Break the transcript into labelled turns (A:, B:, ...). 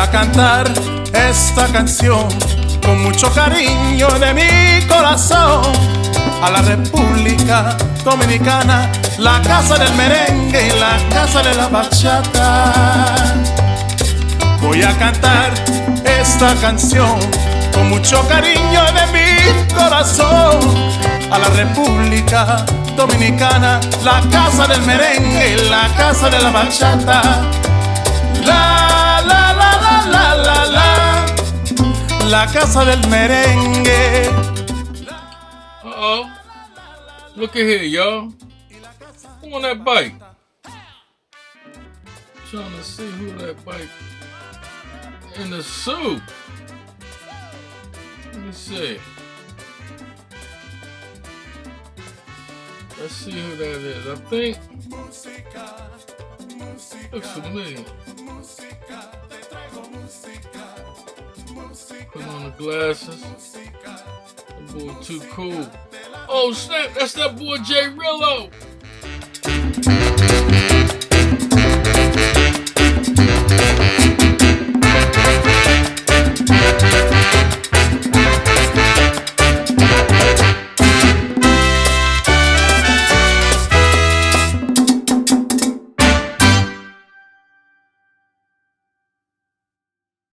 A: a cantar esta canción con mucho cariño de mi corazón a la República Dominicana, la casa del merengue y la casa de la bachata. Voy a cantar esta canción con mucho cariño de mi corazón a la República Dominicana, la casa del merengue y la casa de la bachata. La la la la la la la, la casa del merengue.
B: Uh-oh. Look at here, y'all. Who on that bike? Trying to see who that bike in the suit. Let me see. Let's see who that is. I think looks familiar. Put on the glasses. That boy too cool. Oh snap, that's that boy J Rello.